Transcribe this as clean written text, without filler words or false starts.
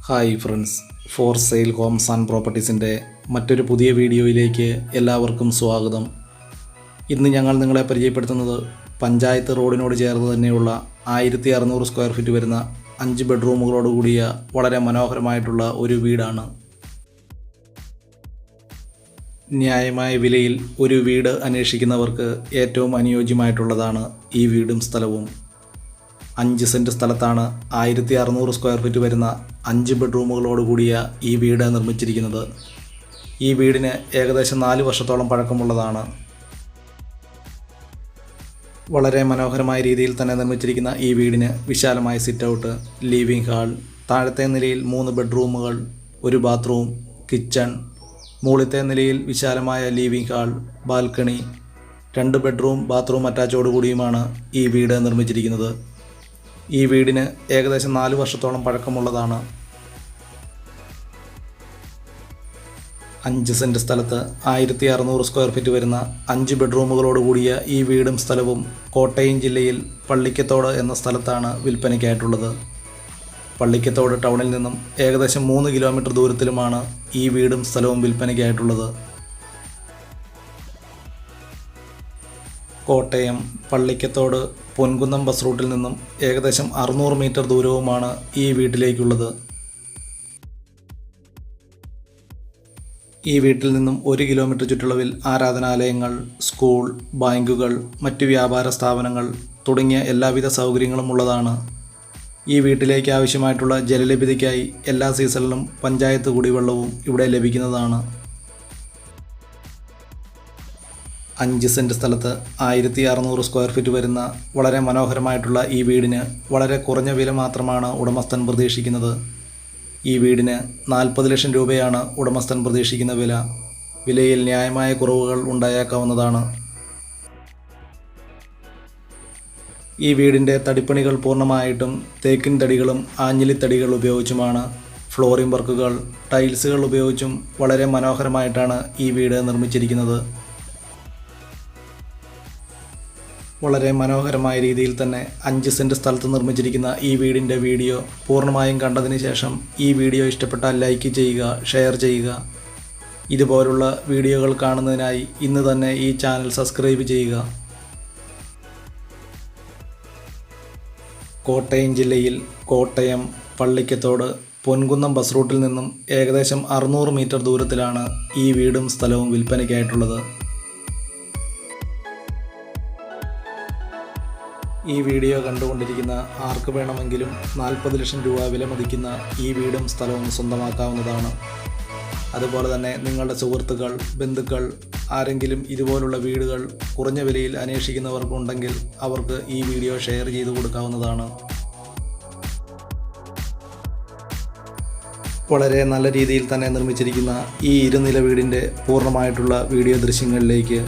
Hi friends, for sale homes and പ്രോപ്പർട്ടീസിൻ്റെ മറ്റൊരു പുതിയ വീഡിയോയിലേക്ക് എല്ലാവർക്കും സ്വാഗതം. ഇന്ന് ഞങ്ങൾ നിങ്ങളെ പരിചയപ്പെടുത്തുന്നത് പഞ്ചായത്ത് റോഡിനോട് ചേർന്ന് തന്നെയുള്ള 1600 സ്ക്വയർ ഫീറ്റ് വരുന്ന 5 ബെഡ്റൂമുകളോട് കൂടിയ വളരെ മനോഹരമായിട്ടുള്ള ഒരു വീടാണ്. ന്യായമായ വിലയിൽ ഒരു വീട് അന്വേഷിക്കുന്നവർക്ക് ഏറ്റവും അനുയോജ്യമായിട്ടുള്ളതാണ് ഈ വീടും സ്ഥലവും. 5 സെൻറ്റ് സ്ഥലത്താണ് 1600 സ്ക്വയർ ഫീറ്റ് വരുന്ന 5 ബെഡ്റൂമുകളോട് കൂടിയ ഈ വീട് നിർമ്മിച്ചിരിക്കുന്നത്. ഈ വീടിന് ഏകദേശം 4 വർഷത്തോളം പഴക്കമുള്ളതാണ്. വളരെ മനോഹരമായ രീതിയിൽ തന്നെ നിർമ്മിച്ചിരിക്കുന്ന ഈ വീടിന് വിശാലമായ സിറ്റ് ഔട്ട്, ലിവിംഗ് ഹാൾ, താഴത്തെ നിലയിൽ 3 ബെഡ്റൂമുകൾ, ഒരു ബാത്റൂം, കിച്ചൺ, മുകളിലത്തെ നിലയിൽ വിശാലമായ living hall, balcony, 2 bedroom bathroom അറ്റാച്ചോടുകൂടിയുമാണ് ഈ വീട് നിർമ്മിച്ചിരിക്കുന്നത്. ഈ വീടിന് ഏകദേശം 4 വർഷത്തോളം പഴക്കമുള്ളതാണ്. 5 സെൻറ്റ് സ്ഥലത്ത് 1600 സ്ക്വയർ ഫീറ്റ് വരുന്ന 5 ബെഡ്റൂമുകളോട് കൂടിയ ഈ വീടും സ്ഥലവും കോട്ടയം ജില്ലയിൽ പള്ളിക്കത്തോട് എന്ന സ്ഥലത്താണ് വിൽപ്പനയ്ക്കായിട്ടുള്ളത്. പള്ളിക്കത്തോട് ടൗണിൽ നിന്നും ഏകദേശം 3 കിലോമീറ്റർ ദൂരത്തിലുമാണ് ഈ വീടും സ്ഥലവും വിൽപ്പനയ്ക്കായിട്ടുള്ളത്. കോട്ടയം പള്ളിക്കത്തോട് പൊൻകുന്നം ബസ് റൂട്ടിൽ നിന്നും ഏകദേശം 600 മീറ്റർ ദൂരവുമാണ് ഈ വീട്ടിലേക്കുള്ളത്. ഈ വീട്ടിൽ നിന്നും 1 കിലോമീറ്റർ ചുറ്റളവിൽ ആരാധനാലയങ്ങൾ, സ്കൂൾ, ബാങ്കുകൾ, മറ്റു വ്യാപാര സ്ഥാപനങ്ങൾ തുടങ്ങിയ എല്ലാവിധ സൗകര്യങ്ങളും ഉള്ളതാണ്. ഈ വീട്ടിലേക്ക് ആവശ്യമായിട്ടുള്ള ജലലഭ്യതയ്ക്കായി എല്ലാ സീസണിലും പഞ്ചായത്ത് കുടിവെള്ളവും ഇവിടെ ലഭിക്കുന്നതാണ്. 5 സെൻറ്റ് സ്ഥലത്ത് 1600 സ്ക്വയർ ഫീറ്റ് വരുന്ന വളരെ മനോഹരമായിട്ടുള്ള ഈ വീടിന് വളരെ കുറഞ്ഞ വില മാത്രമാണ് ഉടമസ്ഥൻ പ്രതീക്ഷിക്കുന്നത്. ഈ വീടിന് 40 ലക്ഷം രൂപയാണ് ഉടമസ്ഥൻ പ്രതീക്ഷിക്കുന്ന വില. വിലയിൽ ന്യായമായ കുറവുകൾ ഉണ്ടായേക്കാവുന്നതാണ്. ഈ വീടിൻ്റെ തടിപ്പണികൾ പൂർണ്ണമായിട്ടും തേക്കിൻ തടികളും ആഞ്ഞിലിത്തടികൾ ഉപയോഗിച്ചുമാണ്. ഫ്ലോറിംഗ് വർക്കുകൾ, ടൈൽസുകൾ ഉപയോഗിച്ചും വളരെ മനോഹരമായിട്ടാണ് ഈ വീട് നിർമ്മിച്ചിരിക്കുന്നത്. വളരെ മനോഹരമായ രീതിയിൽ തന്നെ 5 സെൻറ്റ് സ്ഥലത്ത് നിർമ്മിച്ചിരിക്കുന്ന ഈ വീടിൻ്റെ വീഡിയോ പൂർണ്ണമായും കണ്ടതിന് ശേഷം ഈ വീഡിയോ ഇഷ്ടപ്പെട്ടാൽ ലൈക്ക് ചെയ്യുക, ഷെയർ ചെയ്യുക. ഇതുപോലുള്ള വീഡിയോകൾ കാണുന്നതിനായി ഇന്ന് തന്നെ ഈ ചാനൽ സബ്സ്ക്രൈബ് ചെയ്യുക. കോട്ടയം ജില്ലയിൽ കോട്ടയം പള്ളിക്കത്തോട് പൊൻകുന്നം ബസ് റൂട്ടിൽ നിന്നും ഏകദേശം 600 മീറ്റർ ദൂരത്തിലാണ് ഈ വീടും സ്ഥലവും വിൽപ്പനയ്ക്കായിട്ടുള്ളത്. ഈ വീഡിയോ കണ്ടുകൊണ്ടിരിക്കുന്ന ആർക്ക് വേണമെങ്കിലും 40 ലക്ഷം രൂപ വില മതിക്കുന്ന ഈ വീടും സ്ഥലവും സ്വന്തമാക്കാവുന്നതാണ്. അതുപോലെ തന്നെ നിങ്ങളുടെ സുഹൃത്തുക്കൾ, ബന്ധുക്കൾ ആരെങ്കിലും ഇതുപോലുള്ള വീടുകൾ കുറഞ്ഞ വിലയിൽ അന്വേഷിക്കുന്നവർക്കുണ്ടെങ്കിൽ അവർക്ക് ഈ വീഡിയോ ഷെയർ ചെയ്ത് കൊടുക്കാവുന്നതാണ്. വളരെ നല്ല രീതിയിൽ തന്നെ നിർമ്മിച്ചിരിക്കുന്ന ഈ ഇരുനില വീടിൻ്റെ പൂർണ്ണമായിട്ടുള്ള വീഡിയോ ദൃശ്യങ്ങളിലേക്ക്